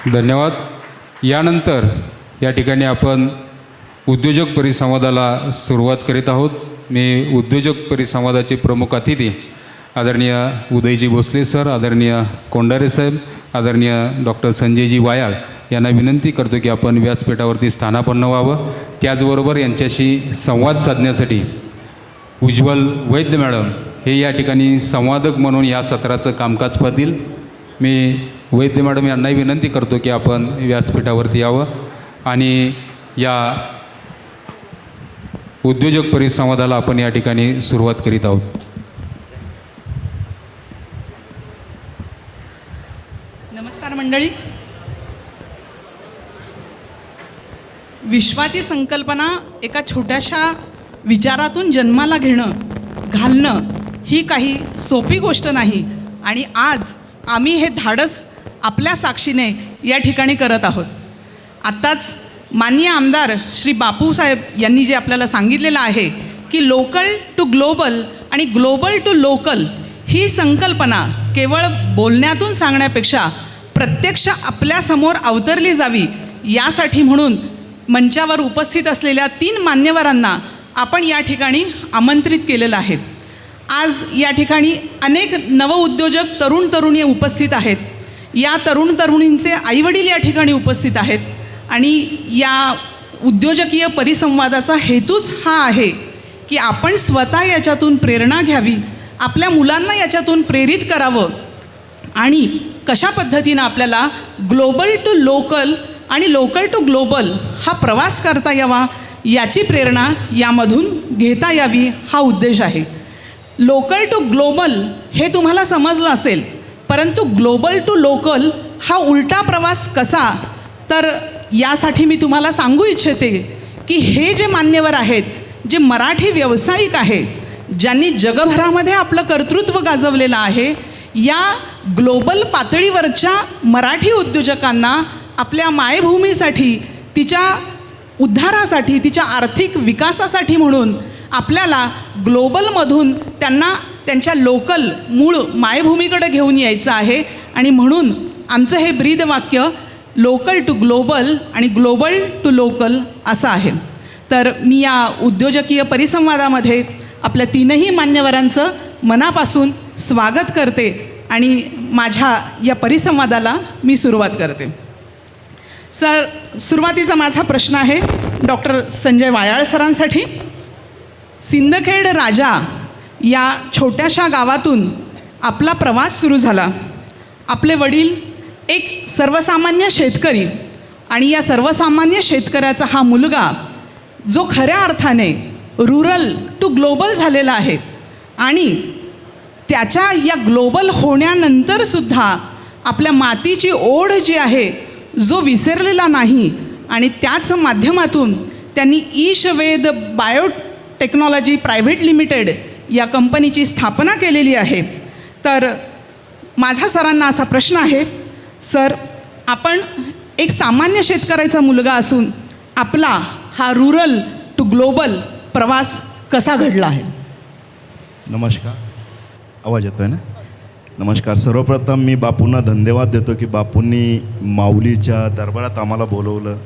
धन्यवाद. यानंतर या ठिकाणी आपण उद्योजक परिसंवादाला सुरुवात करीत आहोत. मी उद्योजक परिसंवादाचे प्रमुख अतिथी आदरणीय उदयजी भोसले सर, आदरणीय कोंडारे साहेब, आदरणीय डॉक्टर संजयजी वायाळ यांना विनंती करतो की आपण व्यासपीठावरती स्थानापन्न व्हावं. त्याचबरोबर यांच्याशी संवाद साधण्यासाठी उज्ज्वल वैद्य मॅडम हे या ठिकाणी संवादक म्हणून या सत्राचं कामकाज पाहतील. मी वैद्य मॅडम यांनाही विनंती करतो की आपण व्यासपीठावरती यावं आणि या उद्योजक परिसंवादाला आपण या ठिकाणी सुरुवात करीत आहोत. नमस्कार मंडळी. विश्वाची संकल्पना एका छोट्याशा विचारातून जन्माला घालणं ही काही सोपी गोष्ट नाही आणि आज आम्ही हे धाडस आपल्या साक्षीने या ठिकाणी करत आहोत. आत्ताच माननीय आमदार श्री बापूसाहेब यांनी जे आपल्याला सांगितलेलं आहे की लोकल टू ग्लोबल आणि ग्लोबल टू लोकल ही संकल्पना केवळ बोलण्यातून सांगण्यापेक्षा प्रत्यक्ष आपल्यासमोर अवतरली जावी यासाठी म्हणून मंचावर उपस्थित असलेल्या 3 मान्यवरांना आपण या ठिकाणी आमंत्रित केलेलं आहे. आज या ठिकाणी अनेक नवउद्योजक तरुण तरुणी उपस्थित आहेत. या तरुण तरुणींचे आईवडील या ठिकाणी उपस्थित आहेत आणि या उद्योजकीय परिसंवादाचा हेतूच हा आहे की आपण स्वतः याच्यातून प्रेरणा घ्यावी, आपल्या मुलांना याच्यातून प्रेरित करावं आणि कशा पद्धतीनं आपल्याला ग्लोबल टू लोकल आणि लोकल टू ग्लोबल हा प्रवास करता यावा याची प्रेरणा यामधून घेता यावी हा उद्देश आहे. लोकल टू ग्लोबल हे तुम्हाला समजलं असेल, परंतु ग्लोबल टू लोकल हा उलटा प्रवास कसा, तर यासाठी मी तुम्हाला सांगू इच्छिते की हे जे मान्यवर आहेत, जे मराठी व्यावसायिक आहेत, ज्यांनी जगभरामध्ये आपलं कर्तृत्व गाजवलेलं आहे, या ग्लोबल पातळीवरच्या मराठी उद्योजकांना आपल्या मायभूमीसाठी, तिच्या उद्धारासाठी, तिच्या आर्थिक विकासासाठी म्हणून आपल्याला ग्लोबलमधून त्यांना त्यांच्या लोकल मूळ मायभूमीकडे घेऊन यायचं आहे आणि म्हणून आमचं हे ब्रीदवाक्य लोकल टू ग्लोबल आणि ग्लोबल टू लोकल असं आहे. तर मी या उद्योजकीय परिसंवादामध्ये आपल्या 3ही मान्यवरांचं मनापासून स्वागत करते आणि माझ्या या परिसंवादाला मी सुरुवात करते. सर, सुरुवातीचा माझा प्रश्न आहे डॉक्टर संजय वायाळ सरांसाठी. सिंदखेड राजा या छोट्याशा गावातून आपला प्रवास सुरू झाला. आपले वडील एक सर्वसामान्य शेतकरी आणि या सर्वसामान्य शेतकऱ्याचा हा मुलगा जो खऱ्या अर्थाने रुरल टू ग्लोबल झालेला आहे आणि त्याच्या या ग्लोबल होण्यानंतरसुद्धा आपल्या मातीची ओढ जी आहे जो विसरलेला नाही आणि त्याच माध्यमातून त्यांनी ईशवेद बायोटेक्नॉलॉजी प्रायव्हेट लिमिटेड या कंपनीची स्थापना केलेली आहे. तर माझा सरांना असा प्रश्न आहे, सर, आपण एक सामान्य शेतकऱ्याचा मुलगा असून आपला हा रुरल टू ग्लोबल प्रवास कसा घडला आहे? नमस्कार, आवाज येतो आहे ना? नमस्कार. सर्वप्रथम मी बापूंना धन्यवाद देतो की बापूंनी माऊलीच्या दरबारात आम्हाला बोलवलं.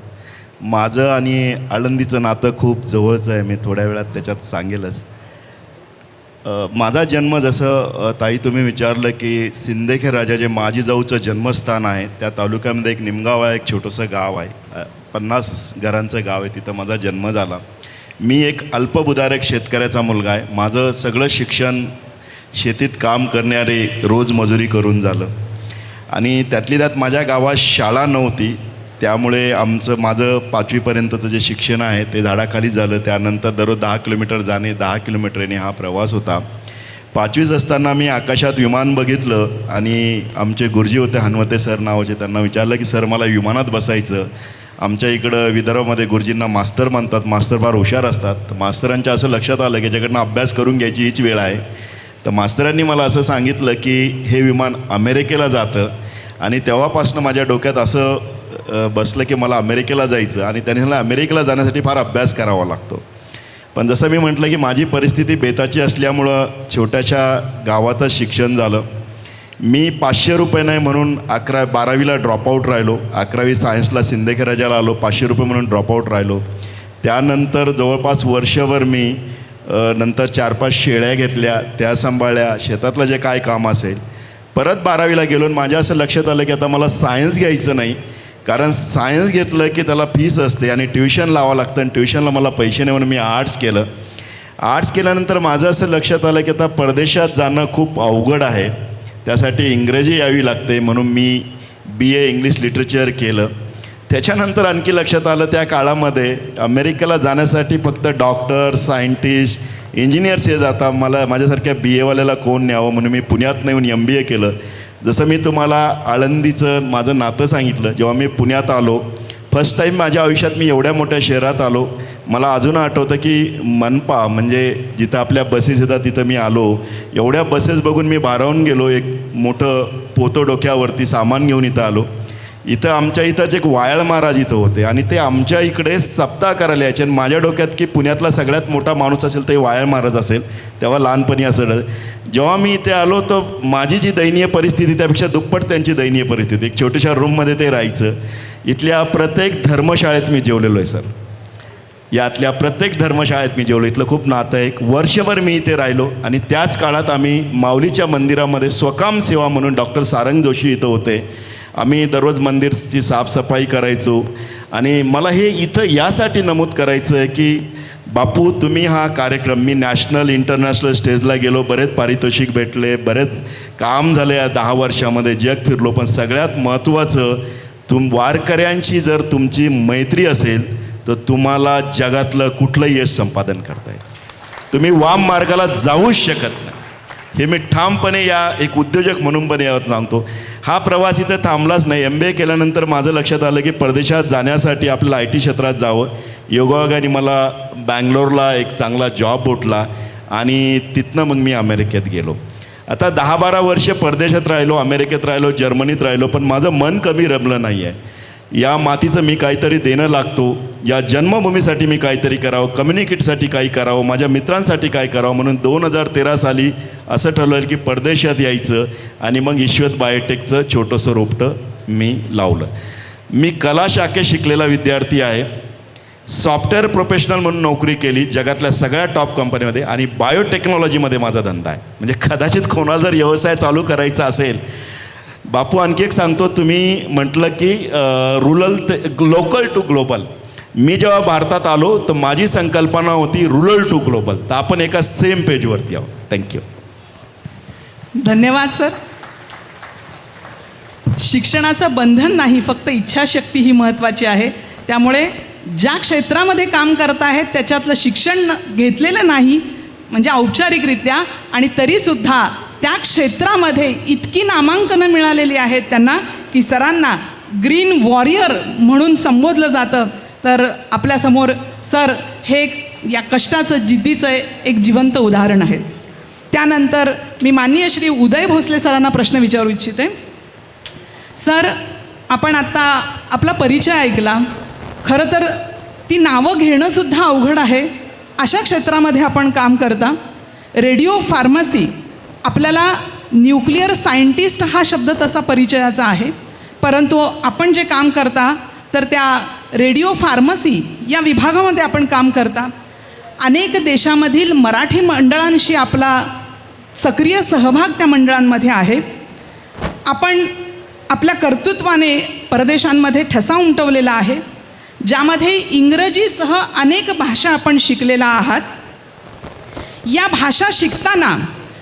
माझं आणि आळंदीचं नातं खूप जवळचं आहे, मी थोड्या वेळात त्याच्यात सांगेलच. माझा जन्म जसं ताई तुम्ही विचारलं की सिंदखेड राजा जे माजीजाऊचं जन्मस्थान आहे त्या तालुक्यामध्ये एक निमगाव आहे, एक छोटंसं गाव आहे, 50 घरांचं गाव आहे, तिथं माझा जन्म झाला. मी एक अल्पभूधारक शेतकऱ्याचा मुलगा आहे. माझं सगळं शिक्षण शेतीत काम करणारे रोज मजुरी करून झालं आणि त्यातली त्यात माझ्या गावात शाळा नव्हती, त्यामुळे माझं 5वीपर्यंतचं जे शिक्षण आहे ते झाडाखाली झालं. त्यानंतर दररोज 10 किलोमीटर जाणे, 10 किलोमीटरने हा प्रवास होता. 5वीत असताना मी आकाशात विमान बघितलं आणि आमचे गुरुजी होते हनुमते सर नावाचे, त्यांना विचारलं की सर मला विमानात बसायचं. आमच्या इकडं विदर्भामध्ये गुरुजींना मास्तर म्हणतात, मास्तर फार हुशार असतात. मास्तरांच्या असं लक्षात आलं की याच्याकडनं अभ्यास करून घ्यायची हीच वेळ आहे. तर मास्तरांनी मला असं सांगितलं की हे विमान अमेरिकेला जातं आणि तेव्हापासून माझ्या डोक्यात असं बसलं की मला अमेरिकेला जायचं आणि त्यांनी मला अमेरिकेला जाण्यासाठी फार अभ्यास करावा लागतो. पण जसं मी म्हटलं की माझी परिस्थिती बेताची असल्यामुळं छोट्याशा गावातच शिक्षण झालं. मी 500 रुपये नाही म्हणून 12वीला ड्रॉपआउट राहिलो. 11वी सायन्सला सिंदखेड राजाला आलो, 500 रुपये म्हणून ड्रॉपआउट राहिलो. त्यानंतर जवळपास वर्षभर मी नंतर 4-5 शेळ्या घेतल्या, त्या सांभाळल्या, शेतातलं जे काय काम असेल. परत 12वीला गेलो आणि माझ्या असं लक्षात आलं की आता मला सायन्स घ्यायचं नाही, कारण सायन्स घेतलं की त्याला फीस असते आणि ट्युशन लावावं लागतं आणि ट्युशनला मला पैसे नाही म्हणून मी आर्ट्स केलं. आर्ट्स केल्यानंतर माझं असं लक्षात आलं की आता परदेशात जाणं खूप अवघड आहे, त्यासाठी इंग्रजी यावी लागते, म्हणून मी BA इंग्लिश लिटरेचर केलं. त्याच्यानंतर आणखी लक्षात आलं त्या काळामध्ये अमेरिकेला जाण्यासाठी फक्त डॉक्टर, सायंटिस्ट, इंजिनियर्स हे जाता, मला माझ्यासारख्या BA वाल्याला कोण न्यावं म्हणून मी पुण्यात येऊन MBA केलं. जसं मी तुम्हाला आळंदीचं माझं नातं सांगितलं, जेव्हा मी पुण्यात आलो फर्स्ट टाईम माझ्या आयुष्यात मी एवढ्या मोठ्या शहरात आलो. मला अजून आठवतं की मनपा म्हणजे जिथं आपल्या बसेस येतात तिथं मी आलो. एवढ्या बसेस बघून मी भारावून गेलो. एक मोठं पोतं डोक्यावरती सामान घेऊन इथं आलो. इथं आमच्या इथंच एक वायाळ महाराज इथं होते आणि ते आमच्या इकडे सप्ताह करायला यायचे. आणि माझ्या डोक्यात की पुण्यातला सगळ्यात मोठा माणूस असेल तर वायाळ महाराज असेल, तेव्हा लहानपणी असं. जेव्हा मी इथे आलो तर माझी जी दयनीय परिस्थिती त्यापेक्षा दुप्पट त्यांची दयनीय परिस्थिती. एक छोट्याशा रूममध्ये ते राहायचं. इथल्या प्रत्येक धर्मशाळेत मी जेवलेलो आहे सर, यातल्या प्रत्येक धर्मशाळेत मी जेवलो. इथलं खूप नातं आहे. एक वर्षभर मी इथे राहिलो आणि त्याच काळात आम्ही माऊलीच्या मंदिरामध्ये स्वकाम सेवा म्हणून डॉक्टर सारंग जोशी इथं होते. आम्ही दररोज मंदिरची साफसफाई करायचो. आणि मला हे इथं यासाठी नमूद करायचं आहे की बापू तुम्ही हा कार्यक्रम, मी नॅशनल इंटरनॅशनल स्टेजला गेलो, बरेच पारितोषिक भेटले, बरेच काम झाले या 10 वर्षामध्ये, जग फिरलो. पण सगळ्यात महत्त्वाचं वारकऱ्यांची जर तुमची मैत्री असेल तर तुम्हाला जगातलं कुठलंही यश संपादन करता येईल. तुम्ही वाम मार्गाला जाऊच शकत नाही. हे मी ठामपणे या एक उद्योजक म्हणून पण यावर सांगतो. हा प्रवास इथं थांबलाच नाही. MBA केल्यानंतर माझं लक्षात आलं की परदेशात जाण्यासाठी आपल्याला IT क्षेत्रात जावं. योगायोगाने मला बँगलोरला एक चांगला जॉब भेटला आणि तिथनं मग मी अमेरिकेत गेलो. आता 10-12 वर्ष परदेशात राहिलो, अमेरिकेत राहिलो, जर्मनीत राहिलो, पण माझं मन कमी रमलं नाही आहे. या मातीचं मी काहीतरी देणं लागतो, या जन्मभूमीसाठी मी काहीतरी करावं, कम्युनिकेटसाठी काही करावं, माझ्या मित्रांसाठी काय करावं. म्हणून 2013 साली असं ठरवलं की परदेशात यायचं आणि मग ईश्वत बायोटेकचं छोटंसं रोपटं मी लावलं. मी कला शाखेत शिकलेला विद्यार्थी आहे. सॉफ्टवेअर प्रोफेशनल म्हणून नोकरी केली जगातल्या सगळ्या टॉप कंपनीमध्ये आणि बायोटेक्नॉलॉजीमध्ये माझा धंदा आहे. म्हणजे कदाचित कोणाला जर व्यवसाय चालू करायचा असेल. बापू आणखी एक सांगतो, तुम्ही म्हटलं की लोकल टू ग्लोबल. मी जेव्हा भारतात आलो तर माझी संकल्पना होती रुरल टू ग्लोबल. तर आपण एका सेम पेजवरती आहोत. थँक्यू. धन्यवाद सर. शिक्षणाचं बंधन नाही, फक्त इच्छाशक्ती ही महत्त्वाची आहे. त्यामुळे ज्या क्षेत्रामध्ये काम करत आहेत त्याच्यातलं शिक्षण घेतलेलं नाही म्हणजे औपचारिकरित्या, आणि तरीसुद्धा त्या क्षेत्रामध्ये इतकी नामांकनं मिळालेली आहेत त्यांना की सरांना ग्रीन वॉरियर म्हणून संबोधलं जातं. तर आपल्यासमोर सर हे या कष्टाचं, जिद्दीचं एक जिवंत उदाहरण आहे. त्यानंतर मी माननीय श्री उदय भोसले सरांना प्रश्न विचारू इच्छिते. सर, आपण आत्ता आपला परिचय ऐकला. खरं तर ती नावं घेणंसुद्धा अवघड आहे. अशा क्षेत्रामध्ये आपण काम करता. रेडिओ फार्मसी, आपल्याला न्यूक्लिअर सायंटिस्ट हा शब्द तसा परिचयाचा आहे, परंतु आपण जे काम करता तर त्या रेडिओ फार्मसी या विभागामध्ये आपण काम करता. अनेक देशामधील मराठी मंडळांशी आपला सक्रिय सहभाग त्या मंडळांमध्ये आहे. आपण आपल्या कर्तृत्वाने परदेशांमध्ये ठसा उमटवलेला आहे, ज्यामध्ये इंग्रजीसह अनेक भाषा आपण शिकलेला आहात. या भाषा शिकताना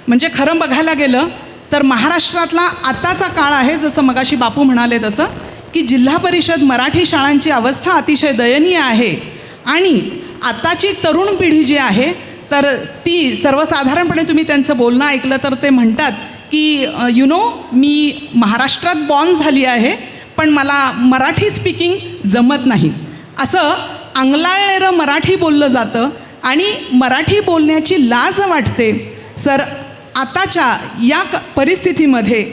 म्हणजे खरं बघायला गेलं तर महाराष्ट्रातला आताचा काळ आहे, जसं मगाशी बापू म्हणाले तसं, की जिल्हा परिषद मराठी शाळांची अवस्था अतिशय दयनीय आहे. आणि आताची तरुण पिढी जी आहे तर ती सर्वसाधारणपणे तुम्ही त्यांचं बोलणं ऐकलं तर ते म्हणतात की मी महाराष्ट्रात बॉर्न झाली आहे पण मला मराठी स्पीकिंग जमत नाही. असं अंगलाळलेलं मराठी बोललं जातं आणि मराठी बोलण्याची लाज वाटते. सर, आताच्या या परिस्थितीमध्ये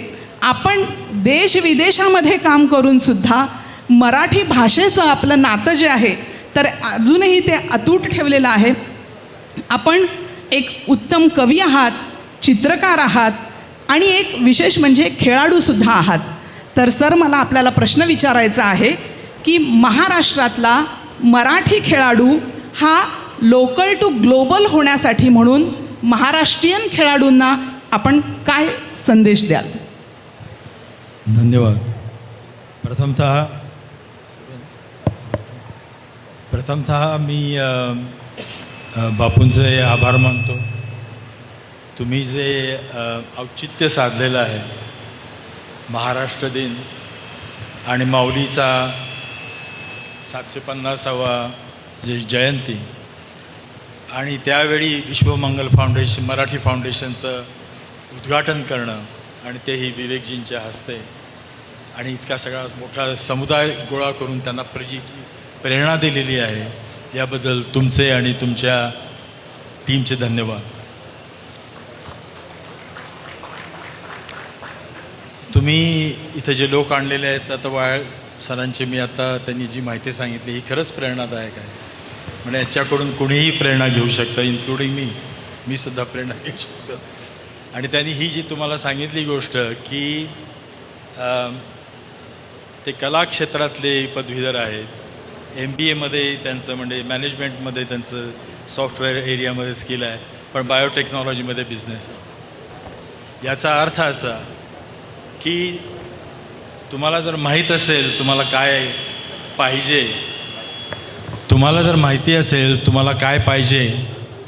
आपण देश विदेशामध्ये काम करूनसुद्धा मराठी भाषेचं आपलं नातं जे आहे तर अजूनही ते अतूट ठेवलेलं आहे. आपण एक उत्तम कवी आहात, चित्रकार आहात, आणि एक विशेष म्हणजे खेळाडूसुद्धा आहात. तर सर, मला आपल्याला प्रश्न विचारायचा आहे की महाराष्ट्रातला मराठी खेळाडू हा लोकल टू ग्लोबल होण्यासाठी म्हणून महाराष्ट्रीयन खेळाडूंना आपण काय संदेश द्याल? धन्यवाद. प्रथमतः मी बापूंचे आभार मानतो. तुम्ही जे औचित्य साधलेलं आहे महाराष्ट्र दिन आणि माऊलीचा 750वा जे जयंती आणि त्यावेळी विश्वमंगल फाउंडेशन, मराठी फाउंडेशनचं उद्घाटन करणं आणि तेही विवेकजींच्या हस्ते, आणि इतका सगळा मोठा समुदाय गोळा करून त्यांना प्रेरणा दिलेली आहे, याबद्दल तुमचे आणि तुमच्या टीमचे धन्यवाद. तुम्ही इथं जे लोक आणलेले आहेत, आता वाळ सरांचे मी आता त्यांनी जी माहिती सांगितली ही खरंच प्रेरणादायक आहे. म्हणजे याच्याकडून कुणीही प्रेरणा घेऊ शकतं, इन्क्लुडिंग मी सुद्धा प्रेरणा घेऊ शकतो. आणि त्यांनी ही जी तुम्हाला सांगितली गोष्ट की ते कला क्षेत्रातले पदवीधर आहेत, MBAमध्ये त्यांचं म्हणजे मॅनेजमेंटमध्ये त्यांचं सॉफ्टवेअर एरियामध्ये स्किल आहे, पण बायोटेक्नॉलॉजीमध्ये बिझनेस आहे. याचा अर्थ असा की तुम्हाला जर माहीत असेल तुम्हाला काय पाहिजे, तुम्हाला जर माहिती असेल तुम्हाला काय पाहिजे,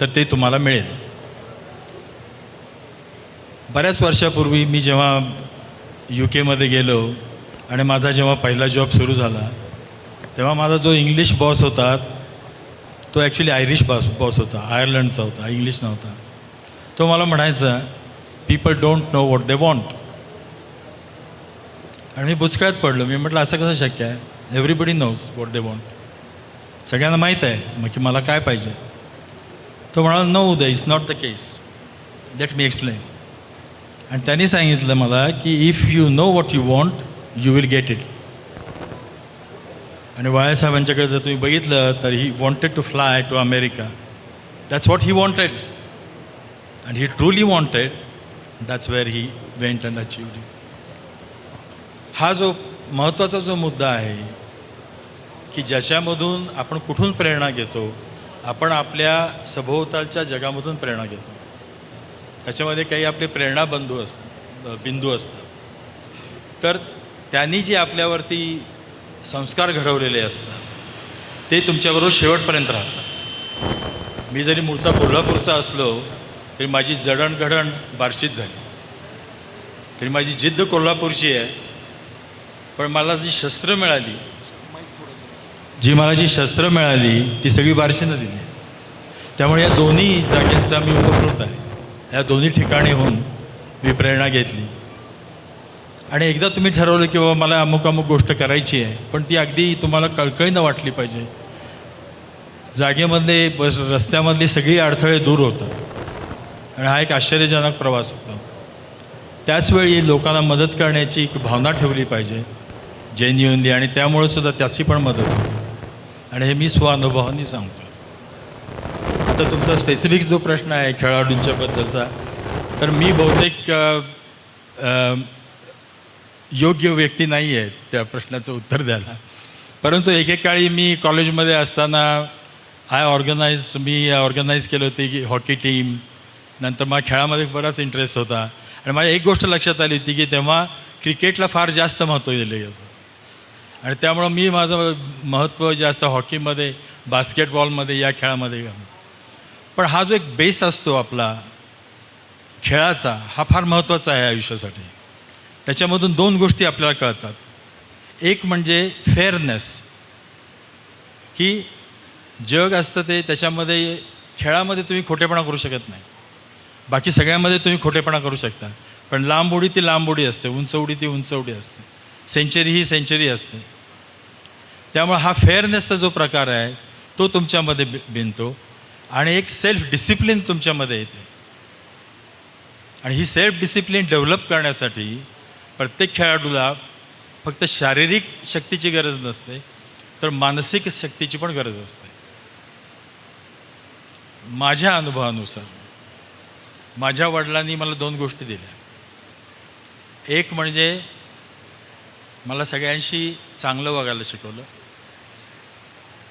तर ते तुम्हाला मिळेल. बऱ्याच वर्षापूर्वी मी जेव्हा UK गेलो आणि माझा जेव्हा पहिला जॉब सुरू झाला, तेव्हा माझा जो इंग्लिश बॉस होता तो ॲक्च्युली आयरिश बॉस होता, आयर्लंडचा होता, इंग्लिश नव्हता. तो मला म्हणायचा, people don't know what they want. आणि मी बुचकळ्यात पडलो. मी म्हटलं असं कसं शक्य आहे? Everybody knows what they want. सगळ्यांना माहीत आहे मग की मला काय पाहिजे. तो म्हणाला, no Uday, it's not the case, let me explain. आणि त्यांनी सांगितलं मला की if you know what you want you will get it. आणि वाया साहेबांच्याकडे जर तुम्ही बघितलं तर he wanted to fly to America. That's what he wanted and he truly wanted. That's where he went and achieved it. हा जो महत्त्वाचा जो मुद्दा आहे की ज्याच्यामधून आपण कुठून प्रेरणा घेतो, आपण आपल्या सभोवतालच्या जगामधून प्रेरणा घेतो. त्याच्यामध्ये काही आपले प्रेरणा बिंदू असतात. तर त्यांनी जे आपल्यावरती संस्कार घडवलेले असतात ते तुमच्याबरोबर शेवटपर्यंत राहतात. मी जरी मूळचा कोल्हापूरचा असलो तरी माझी जडणघडण बार्शीत झाली, तरी माझी जिद्द कोल्हापूरची आहे. पण मला जी शस्त्र मिळाली ती सगळी बार्शीनं दिली. त्यामुळे या दोन्ही जागेचा मी उपकृत आहे. या दोन्ही ठिकाणीहून मी प्रेरणा घेतली. आणि एकदा तुम्ही ठरवलं की बाबा मला अमुक गोष्ट करायची आहे, पण ती अगदी तुम्हाला कळकळीनं वाटली पाहिजे. जागेमधले रस्त्यामधली सगळी अडथळे दूर होतात आणि हा एक आश्चर्यजनक प्रवास होता. त्याचवेळी लोकांना मदत करण्याची एक भावना ठेवली पाहिजे जेन्युइनली, आणि त्यामुळे सुद्धा त्याची पण मदत होते. आणि हे मी स्वानुभवाने सांगतो. आता तुमचा स्पेसिफिक जो प्रश्न आहे खेळाडूंच्या बद्दलचा, तर मी बहुतेक योग्य व्यक्ती नाही आहे त्या प्रश्नाचं उत्तर द्यायला. परंतु एकेकाळी मी कॉलेजमध्ये असताना मी ऑर्गनाईज केलं होते की हॉकी टीम. नंतर मला खेळामध्ये बराच इंटरेस्ट होता आणि माझ्या एक गोष्ट लक्षात आली होती की तेव्हा क्रिकेटला फार जास्त महत्त्व दिलं गेलं. आणि त्यामुळं मी माझं महत्त्व जास्त हॉकीमध्ये, बास्केटबॉलमध्ये, या खेळामध्ये घालून. पण हा जो एक बेस असतो आपला खेळाचा, हा फार महत्त्वाचा आहे आयुष्यासाठी. त्याच्यामधून दोन गोष्टी आपल्याला कळतात. एक म्हणजे फेअरनेस, की जग असतं ते त्याच्यामध्ये खेळामध्ये तुम्ही खोटेपणा करू शकत नाही. बाकी सगळ्यामध्ये तुम्ही खोटेपणा करू शकता, पण लांब उडी ती लांब उडी असते, उंच उडी ती उंच उडी असते, सेंचुरी ही सेंचुरी असते. त्यामुळे हा फेअरनेसचा जो प्रकार आहे तो तुमच्यामध्ये बिनतो आणि एक सेल्फ डिसिप्लिन तुमच्यामध्ये येते. आणि ही सेल्फ डिसिप्लिन डेव्हलप करण्यासाठी प्रत्येक खेळाडूला फक्त शारीरिक शक्तीची गरज नसते, तर मानसिक शक्तीची पण गरज असते. माझ्या अनुभवानुसार माझ्या वडिलांनी मला दोन गोष्टी दिल्या. एक म्हणजे मला सगळ्यांशी चांगलं वागायला शिकवलं.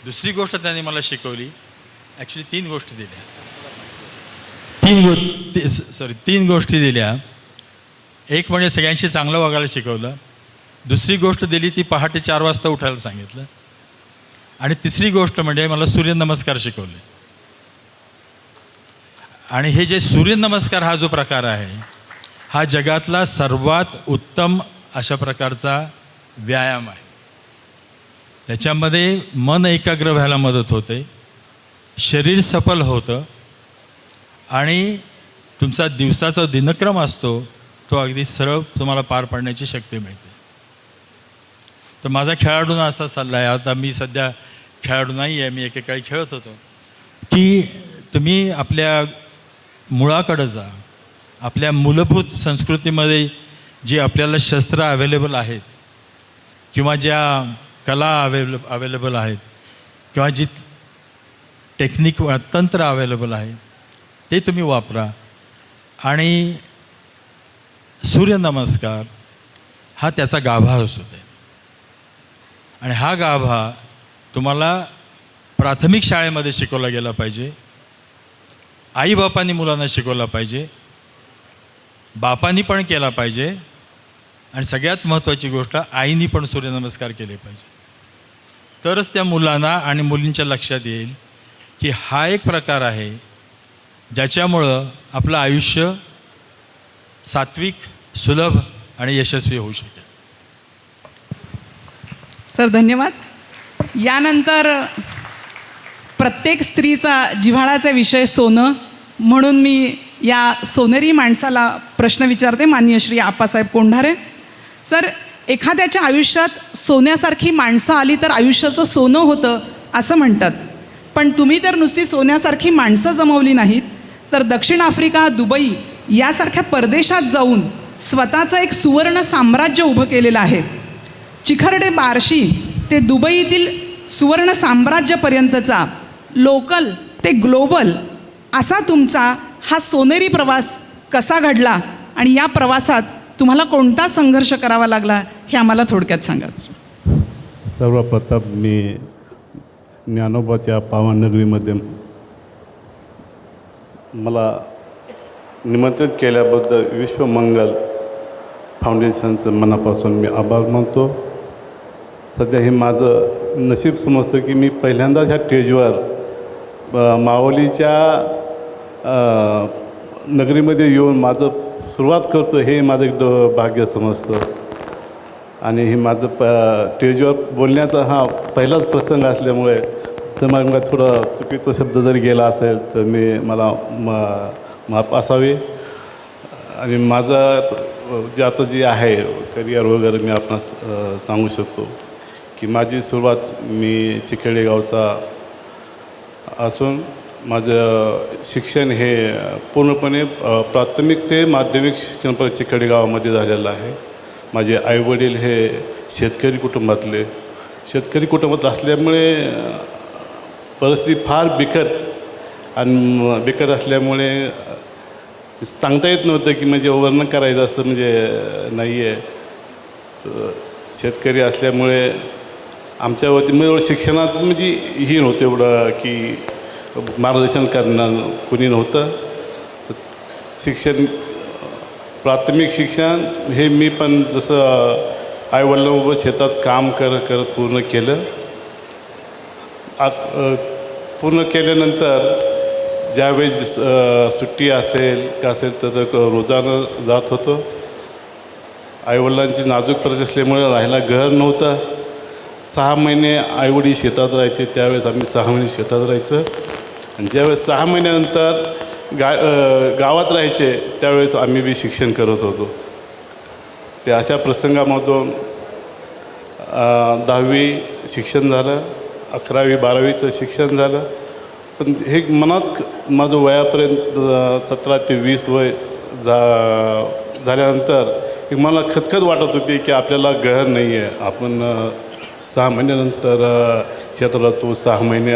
दुसरी गोष्ट त्यांनी मला शिकवली, ॲक्च्युली 3 गोष्टी दिल्या. 3 गोष्टी दिल्या. एक म्हणजे सगळ्यांशी चांगलं वागायला शिकवलं. दुसरी गोष्ट दिली ती पहाटे 4 वाजता उठायला सांगितलं. आणि तिसरी गोष्ट म्हणजे मला सूर्यनमस्कार शिकवले. आणि हे जे सूर्यनमस्कार हा जो प्रकार आहे, हा जगातला सर्वात उत्तम अशा प्रकारचा व्यायाम आहे. त्याच्यामध्ये मन एकाग्र व्हायला मदत होते, शरीर सफल होतं आणि तुमचा दिवसाचा दिनक्रम असतो तो अगदी सरळ तुम्हाला पार पाडण्याची शक्ती मिळते. तर माझा खेळाडूंना असा सल्ला आहे, आता मी सध्या खेळाडू नाही आहे, मी एकेकाळी खेळत होतो, की तुम्ही आपल्या मुळाकडं जा. आपल्या मूलभूत संस्कृतीमध्ये जी आपल्याला शस्त्र अवेलेबल आहेत किंवा ज्या कला अवेलेबल आहेत किंवा जी टेक्निक तंत्र अवेलेबल आहे ते तुम्ही वापरा. आणि सूर्यनमस्कार हा त्याचा गाभा असू दे. आणि हा गाभा तुम्हाला प्राथमिक शाळेमध्ये शिकवला गेला पाहिजे. आईबापांनी मुलांना शिकवला पाहिजे, बापांनी पण केला पाहिजे आणि सगळ्यात महत्त्वाची गोष्ट आईनी पण सूर्यनमस्कार केले पाहिजे. तरच त्या मुलांना आणि मुलींच्या लक्षात येईल की हा एक प्रकार आहे ज्याच्यामुळं आपलं आयुष्य सात्विक, सुलभ आणि यशस्वी होऊ शकेल. सर धन्यवाद. यानंतर प्रत्येक स्त्रीचा जिव्हाळ्याचा विषय सोनं, म्हणून मी या सोनेरी माणसाला प्रश्न विचारते. माननीय श्री आप्पासाहेब कोंढारे सर, एखाद्याच्या आयुष्यात सोन्यासारखी माणसं आली तर आयुष्याचं सोनं होतं असं म्हणतात, पण तुम्ही तर नुसती सोन्यासारखी माणसं जमवली नाहीत, तर दक्षिण आफ्रिका, दुबई यासारख्या परदेशात जाऊन स्वतःचं एक सुवर्ण साम्राज्य उभं केलेलं आहे. चिखर्डे बार्शी ते दुबईतील सुवर्ण साम्राज्यापर्यंतचा लोकल ते ग्लोबल असा तुमचा हा सोनेरी प्रवास कसा घडला आणि या प्रवासात तुम्हाला कोणता संघर्ष करावा लागला हे आम्हाला थोडक्यात सांगा. सर्वप्रथम मी ज्ञानोबाच्या पावननगरीमध्ये मला निमंत्रित केल्याबद्दल विश्वमंगल फाउंडेशनचं मनापासून मी आभार मानतो. सध्या हे माझं नशीब समजतं की मी पहिल्यांदा ह्या स्टेजवर माऊलीच्या नगरीमध्ये येऊन माझं सुरुवात करतो, हे माझं एक भाग्य समजतं. आणि हे माझं स्टेजवर बोलण्याचा हा पहिलाच प्रसंग असल्यामुळे तर मला थोडा चुकीचा शब्द जरी गेला असेल तर मला माफ असावे. आणि माझं जे आता जे आहे करिअर वगैरे मी आपणास सांगू शकतो की माझी सुरुवात मी चिखळे गावचा असून माझं शिक्षण हे पूर्णपणे प्राथमिक ते माध्यमिक शिक्षण पण चिखळे गावामध्ये झालेलं आहे. माझे आईवडील हे शेतकरी कुटुंबात असल्यामुळे परिस्थिती फार बिकट असल्यामुळे सांगता येत नव्हतं की म्हणजे वर्णन करायचं असं म्हणजे नाही आहे. शेतकरी असल्यामुळे आमच्या वतीमध्ये शिक्षणात म्हणजे ही नव्हतं एवढं की मार्गदर्शन करणार कोणी नव्हतं. शिक्षण प्राथमिक शिक्षण हे मी पण जसं आईवडिलांबरोबर शेतात काम करत पूर्ण केलं. पूर्ण केल्यानंतर ज्यावेळेस सुट्टी असेल का असेल तर रोजानं जात होतो. आईवडिलांची नाजूक परिस्थिती असल्यामुळे राहायला घर नव्हतं. 6 महिने आईवडील शेतात राहायचे, त्यावेळेस आम्ही 6 महिने शेतात राहायचं. आणि ज्यावेळेस 6 महिन्यानंतर गावात राहायचे त्यावेळेस आम्ही बी शिक्षण करत होतो. ते अशा प्रसंगामधून 10वी शिक्षण झालं, 11वी 12वीचं शिक्षण झालं. पण हे मनात माझं वयापर्यंत 17 ते 20 वय झाल्यानंतर एक मला खतखत वाटत होती की आपल्याला घर नाही आहे. आपण 6 महिन्यानंतर शेतात राहतो, 6 महिने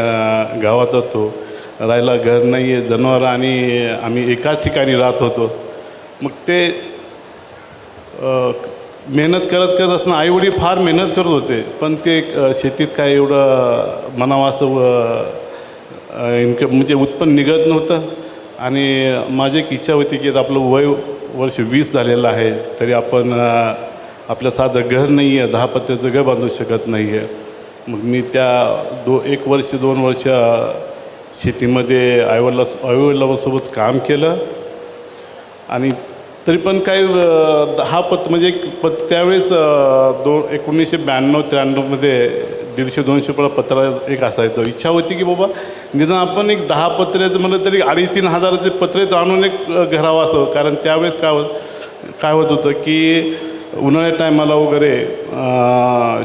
गावात राहतो, राहायला घर नाही आहे, जनावरं आणि आम्ही एकाच ठिकाणी राहत होतो. मग ते मेहनत करत असताना आईवडील फार मेहनत करत होते, पण ते शेतीत काय एवढं म्हणावं असं इन्कम म्हणजे उत्पन्न निघत नव्हतं. आणि माझी एक इच्छा होती की आपलं वय वर्ष 20 झालेलं आहे, तरी आपण आपलं साधं घर नाही आहे, 10 पत्र्याचं घर बांधू शकत नाही आहे. मग मी त्या 1 वर्ष 2 वर्ष शेतीमध्ये आईवडिलांसोबत काम केलं. आणि तरी पण काही 10 पत्र म्हणजे त्यावेळेस 1992-93मध्ये 150-200 पत्र एक असायचं. इच्छा होती की बाबा निदान आपण एक 10 पत्र्याचं म्हणलं तरी 2,500-3,000 हजाराचे पत्रे आणून एक घरावं असं. कारण त्यावेळेस काय होत होतं की उन्हाळ्या टायमाला वगैरे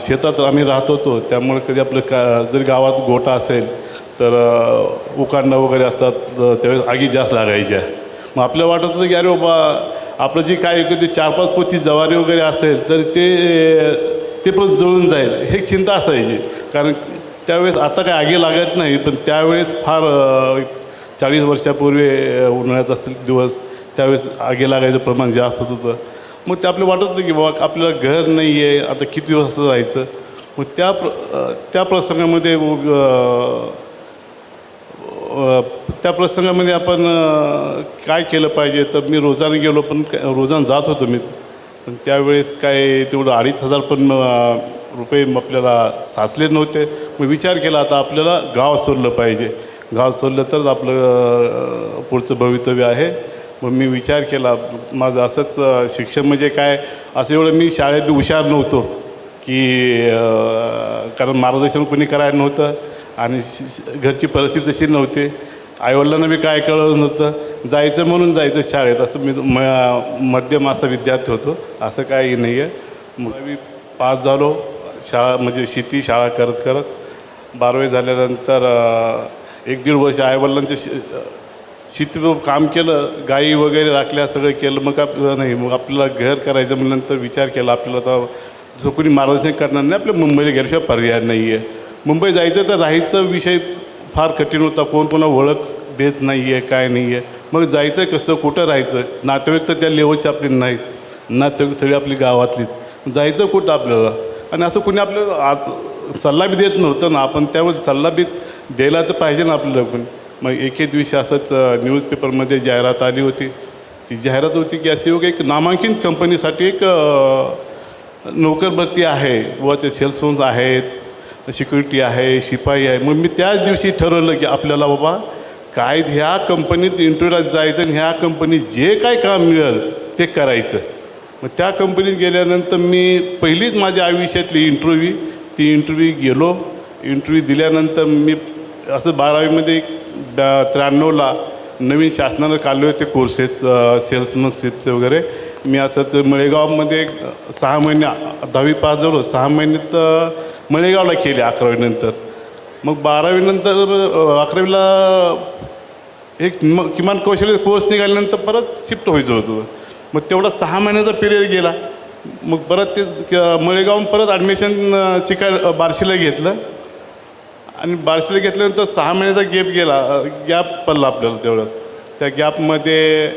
शेतात आम्ही राहत होतो, त्यामुळे कधी आपलं जरी गावात गोठा असेल तर उकांडा वगैरे असतात, त्यावेळेस आगी जास्त लागायच्या. मग आपल्याला वाटत होतं की अरे बाबा आपलं जी काय कधी 4-5 पोती ज्वारी वगैरे असेल तर ते पण जळून जाईल, हे चिंता असायची. कारण त्यावेळेस आता काय आगी लागत नाही, पण त्यावेळेस फार 40 वर्षापूर्वी उन्हाळ्यात असतील दिवस त्यावेळेस आगी लागायचं प्रमाण जास्त होत होतं. मग ते आपल्याला वाटत होतं की बाबा आपल्याला घर नाही आहे, आता किती दिवस असं राहायचं. मग त्या प्रसंगामध्ये आपण काय केलं पाहिजे. तर मी रोजाने गेलो, पण रोजानं जात होतो मी. पण त्यावेळेस काय तेवढं 2,500 पण रुपये आपल्याला साचले नव्हते. मग विचार केला आता आपल्याला गाव सोडलं पाहिजे, गाव सोडलं तरच आपलं पुढचं भवितव्य आहे. मग मी विचार केला, माझं असंच शिक्षण म्हणजे काय असं एवढं मी शाळेत हुशार नव्हतो की कारण मार्गदर्शन कोणी करायला नव्हतं आणि घरची परिस्थिती तशी नव्हती. आईवडिलांना बी काय कळलं नव्हतं. जायचं म्हणून जायचं शाळेत, असं मी मध्यम असा विद्यार्थी होतो, असं काही नाही आहे. मग मी पास झालो शाळा म्हणजे शेती शाळा करत करत. 12वी झाल्यानंतर 1-1.5 वर्ष आईवडिलांच्या शेतीवर काम केलं, गाई वगैरे राखल्या, सगळं केलं. मग नाही मग आपल्याला घर करायचं म्हणल्यानंतर विचार केला आपल्याला आता जो कोणी मार्गदर्शन करणार नाही, आपल्या मुंबईला गेल्याशिवाय पर्याय नाही आहे. मुंबई जायचं तर राहायचं विषय फार कठीण होता, कोण कोणा ओळख देत नाही आहे, काय नाही आहे. मग जायचं कसं, कुठं राहायचं, नातेवाईक तर त्या लेवलचे आपले नाहीत, नातेवाईक सगळी आपली गावातलीच, जायचं कुठं आपल्याला. आणि असं कोणी आपल्याला सल्ला बी देत नव्हतं ना, आपण त्यावेळेस सल्ला बी द्यायला तर पाहिजे ना आपल्याला पण. मग एक दिवशी असंच न्यूजपेपरमध्ये जाहिरात आली होती. ती जाहिरात होती की अशी एक नामांकित कंपनीसाठी एक नोकर भरती आहे व ते सेल्समॅन आहेत, सिक्युरिटी आहे, शिपाई आहे. मग मी त्याच दिवशी ठरवलं की आपल्याला बाबा काय ह्या कंपनीत इंटरव्ह्यूला जायचं आणि ह्या कंपनीत जे काय काम मिळेल ते करायचं. मग त्या कंपनीत गेल्यानंतर मी पहिलीच माझ्या आयुष्यातली ती इंटरव्ह्यू गेलो. इंटरव्ह्यू दिल्यानंतर मी असं 12वीमध्ये 93ला नवीन शासनानं काढले होते कोर्सेस सेल्समनशिपचे वगैरे. मी असंच मळेगावमध्ये 6 महिने 10वी पास झालो, 6 महिन्यात मळेगावला केले 11वीनंतर. मग 12वीनंतर 11वीला एक किमान कौशल्य कोर्स निघाल्यानंतर परत शिफ्ट व्हायचं होतं. मग तेवढा 6 महिन्याचा पिरियड गेला. मग परत ते मळेगावून परत ॲडमिशन बार्शीला घेतलं आणि बार्शीला घेतल्यानंतर 6 महिन्याचा गॅप पडला आपल्याला तेवढं. त्या गॅपमध्ये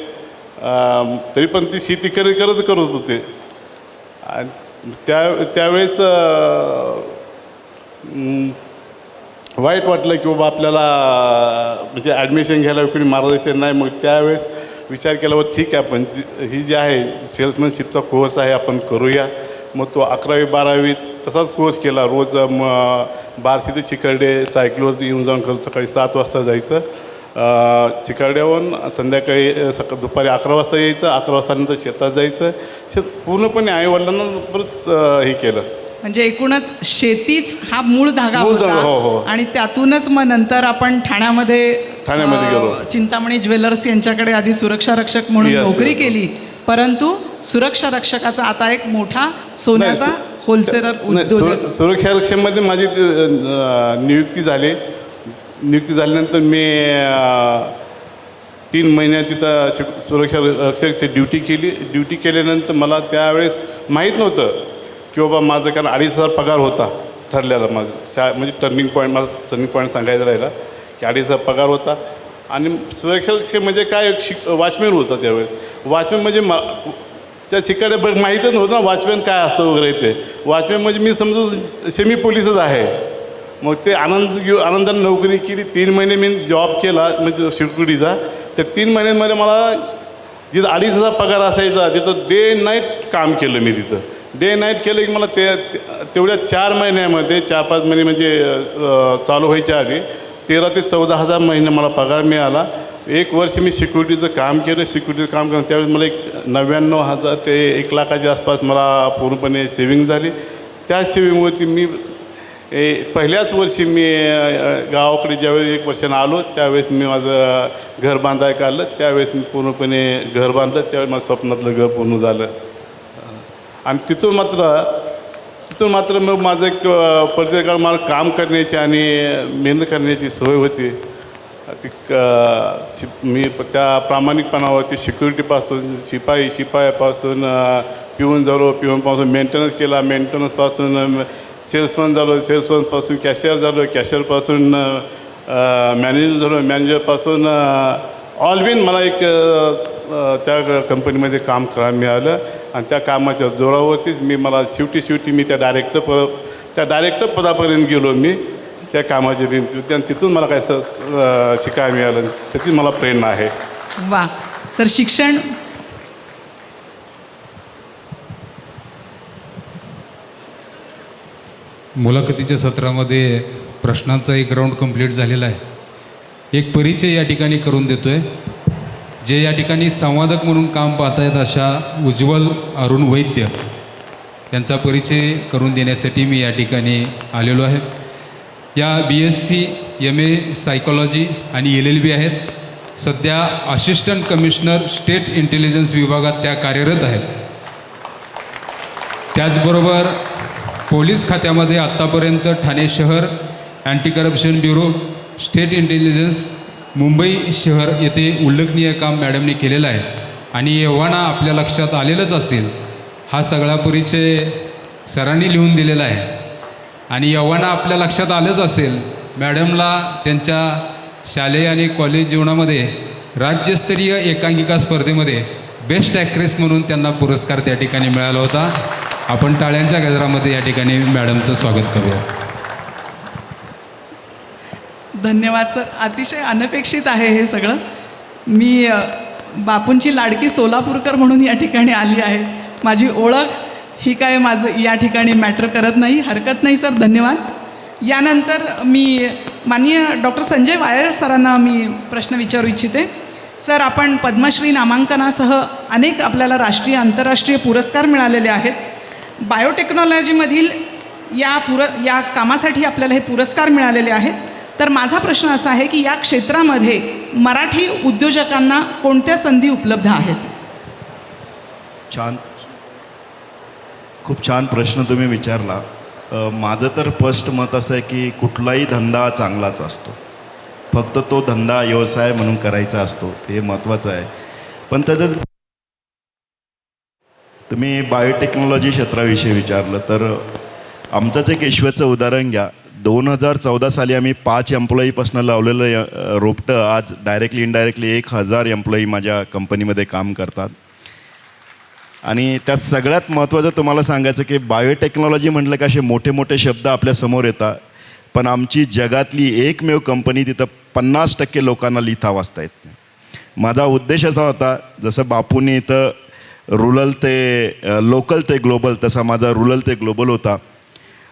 तरी पण ती शेती करत होते. आणि त्यावेळेस वाईट वाटलं की बाबा आपल्याला म्हणजे ॲडमिशन घ्यायला कोणी मार्गदर्शन नाही. मग त्यावेळेस विचार केला बा ठीक आहे आपण ही जी आहे सेल्समॅनशिपचा कोर्स आहे आपण करूया. मग तो 11वी-12वी तसाच कोर्स केला. रोज बार्शी ते चिकर्डे सायकलवर येऊन जाऊन करतो. सकाळी 7 वाजता जायचं चिकर्ड्याहून, संध्याकाळी दुपारी 11 वाजता यायचं. 11 वाजतानंतर शेतात जायचं. पूर्णपणे आईवडिलांना परत हे केलं. म्हणजे एकूणच शेतीच हा मूळ धागा हो, हो. होता. आणि त्यातूनच मग नंतर आपण ठाण्यामध्ये गेलो. चिंतामणी ज्वेलर्स यांच्याकडे आधी सुरक्षा रक्षक म्हणून Yes, नोकरी yes. केली. परंतु सुरक्षा रक्षकाचा आता एक मोठा सोन्याचा होलसेलर उद्योजक. सुरक्षा रक्षकमध्ये माझी नियुक्ती झाल्यानंतर मी 3 महिन्यात तिथं सुरक्षा रक्षकची ड्युटी केल्यानंतर मला त्यावेळेस माहीत नव्हतं की बाबा माझं कारण 2,500 पगार होता ठरलेला. माझं म्हणजे टर्निंग पॉईंट सांगायचं राहिला की 2,500 पगार होता. आणि सुरक्षा रक्षक म्हणजे काय वॉचमॅन होता त्यावेळेस. वॉचमॅन म्हणजे त्या शिकायला बघ माहीतच नव्हतं ना वॉचमॅन काय असतं वगैरे ते. वॉचमॅन म्हणजे मी समजू सेमी पोलीसच आहे. मग ते आनंदाने नोकरी केली. 3 महिने मी जॉब केला म्हणजे सिक्युरिटीचा. त्या 3 महिन्यांमध्ये मला जिथं 2,500 पगार असायचा तिथं डे नाईट काम केलं मी तिथं. डे नाईट केलं की मला तेवढ्या 4 महिन्यामध्ये 4-5 महिने म्हणजे चालू व्हायच्या आधी 13,000 ते 14,000 महिने मला पगार मिळाला. 1 वर्ष मी सिक्युरिटीचं काम केलं. सिक्युरिटीचं काम करून त्यावेळेस मला एक 99,000 ते 1,00,000च्या आसपास मला पूर्णपणे सेविंग झाली. त्या सेविंगवरती मी पहिल्याच वर्षी मी गावाकडे ज्यावेळी 1 वर्षानं आलो त्यावेळेस मी माझं घर बांधायला काढलं. त्यावेळेस मी पूर्णपणे घर बांधलं. त्यावेळेस माझं स्वप्नातलं घर पूर्ण झालं. आणि तिथून मात्र मग माझं एक प्रत्येक काळ मला काम करण्याची आणि मेहनत करण्याची सवय होती. ती मी त्या प्रामाणिकपणावरती सिक्युरिटीपासून शिपायापासून पिऊन झालो. पिऊनपासून मेंटेनन्स केला. मेंटेनन्सपासून सेल्समन झालो. सेल्समनपासून कॅशियर झालो. कॅशियरपासून मॅनेजर झालो. मॅनेजरपासून ऑलविन मला एक त्या कंपनीमध्ये काम करायला मिळालं. आणि त्या कामाच्या जोरावरतीच मला शेवटी मी त्या डायरेक्टर पदापर्यंत गेलो मी त्या कामाच्या आणि तिथून मला काय शिकायला मिळालं. त्याची मला प्रेरणा आहे. वा सर, शिक्षण मुलाखतीच्या सत्रामध्ये प्रश्नांचा एक राऊंड कंप्लीट झालेला आहे. एक परिचय या ठिकाणी करून देतो आहे. जे या ठिकाणी संवादक म्हणून काम पाहत आहेत अशा उज्ज्वल अरुण वैद्य यांचा परिचय करून देण्यासाठी मी या ठिकाणी आलेलो आहे. या BSc MA सायकॉलॉजी आणि LLB आहेत. सध्या असिस्टंट कमिशनर स्टेट इंटेलिजन्स विभागात त्या कार्यरत आहेत. त्याचबरोबर पोलीस खात्यामध्ये आत्तापर्यंत ठाणे शहर anti corruption bureau, state intelligence, Mumbai शहर येथे उल्लेखनीय काम मॅडमने केलेलं आहे. आणि एव्हाना आपल्या लक्षात आलेलंच असेल, हा सगळा परिचय सरांनी लिहून दिलेला आहे. आणि एव्हाना आपल्या लक्षात आलंच असेल, मॅडमला त्यांच्या शालेय आणि कॉलेज जीवनामध्ये राज्यस्तरीय एकांकिका स्पर्धेमध्ये बेस्ट ॲक्ट्रेस म्हणून त्यांना पुरस्कार त्या ठिकाणी मिळाला होता. आपण टाळ्यांच्या गजरामध्ये या ठिकाणी मॅडमचं स्वागत करूया. धन्यवाद सर. अतिशय अनपेक्षित आहे हे सगळं. मी बापूंची लाडकी सोलापूरकर म्हणून या ठिकाणी आली आहे. माझी ओळख ही काय माझं या ठिकाणी मॅटर करत नाही. हरकत नाही सर, धन्यवाद. यानंतर मी माननीय डॉक्टर संजय वायर सरांना मी प्रश्न विचारू इच्छिते. सर, आपण पद्मश्री नामांकनासह अनेक आपल्याला राष्ट्रीय आंतरराष्ट्रीय पुरस्कार मिळालेले आहेत. बायोटेक्नॉलॉजीमधील या कामासाठी आपल्याला हे पुरस्कार मिळालेले आहेत. तर माझा प्रश्न असा आहे की या क्षेत्रामध्ये मराठी उद्योजकांना कोणत्या संधी उपलब्ध आहेत? खूप छान प्रश्न तुम्ही विचारला. माझं तर फर्स्ट मत असं आहे की कुठलाही धंदा चांगलाच असतो. फक्त तो धंदा व्यवसाय म्हणून करायचा असतो, ते महत्त्वाचं आहे. पण त्याचं तुम्ही बायोटेक्नॉलॉजी क्षेत्राविषयी विचारलं तर आमचंच एक यशस्वीचं उदाहरण घ्या. 2014 साली आम्ही 5 एम्प्लॉईपासून लावलेलं रोपटं आज डायरेक्टली इनडायरेक्टली 1,000 एम्प्लॉई माझ्या कंपनीमध्ये काम करतात. आणि त्यात सगळ्यात महत्त्वाचं तुम्हाला सांगायचं की बायोटेक्नॉलॉजी म्हटलं का असे मोठे मोठे शब्द आपल्यासमोर येतात, पण आमची जगातली एकमेव कंपनी तिथं 50% लोकांना लिहिता वाचता येत नाही. माझा उद्देश असा होता, जसं बापूंनी इथं लोकल ते ग्लोबल, तसा माझा रूरल ते ग्लोबल होता.